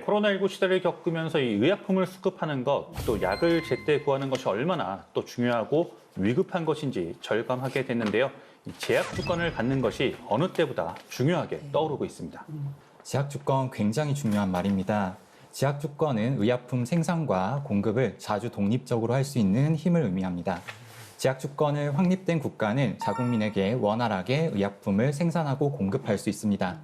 코로나19 시대를 겪으면서 이 의약품을 수급하는 것, 또 약을 제때 구하는 것이 얼마나 또 중요하고 위급한 것인지 절감하게 됐는데요. 이 제약 주권을 갖는 것이 어느 때보다 중요하게 떠오르고 있습니다. 제약 주권 굉장히 중요한 말입니다. 제약 주권은 의약품 생산과 공급을 자주 독립적으로 할 수 있는 힘을 의미합니다. 제약 주권을 확립된 국가는 자국민에게 원활하게 의약품을 생산하고 공급할 수 있습니다.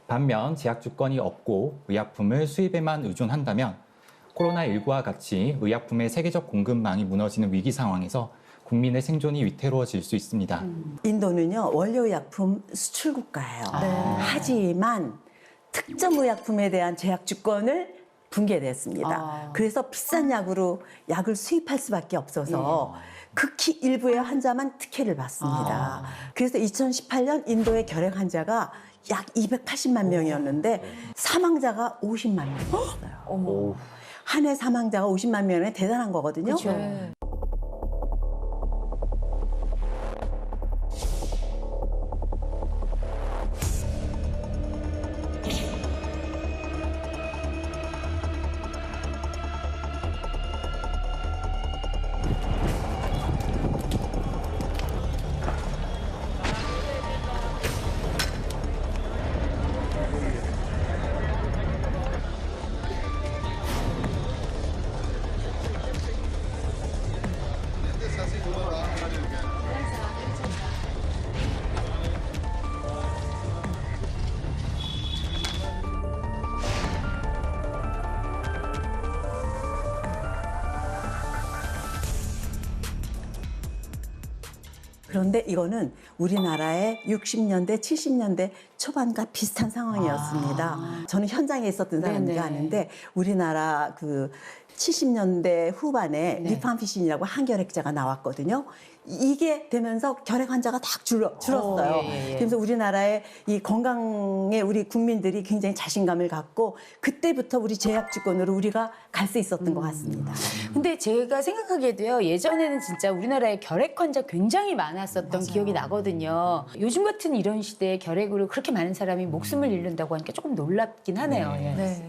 반면 제약 주권이 없고 의약품을 수입에만 의존한다면 코로나19와 같이 의약품의 세계적 공급망이 무너지는 위기 상황에서 국민의 생존이 위태로워질 수 있습니다. 인도는요, 원료의약품 수출 국가예요. 하지만 특정 의약품에 대한 제약 주권을 붕괴됐습니다. 그래서 비싼 약으로 약을 수입할 수밖에 없어서 극히 일부의 환자만 특혜를 받습니다. 그래서 2018년 인도의 결핵 환자가 약 280만 명이었는데 사망자가 50만 명이었어요. 한 해 사망자가 50만 명은 대단한 거거든요. 그런데 이거는 우리나라의 60년대, 70년대 초반과 비슷한 상황이었습니다. 저는 현장에 있었던 사람이니까 아는데 우리나라 그 70년대 후반에 리팜피신이라고 항결핵제가 나왔거든요. 이게 되면서 결핵 환자가 딱 줄었어요. 그래서 우리나라의 이 건강에 우리 국민들이 굉장히 자신감을 갖고 그때부터 우리 제약 주권으로 우리가 갈 수 있었던 것 같습니다. 근데 제가 생각하기에도요, 예전에는 진짜 우리나라에 결핵 환자 굉장히 많았었던 기억이 나거든요. 요즘 같은 이런 시대에 결핵으로 그렇게 많은 사람이 목숨을 잃는다고 하니까 조금 놀랍긴 하네요. 예.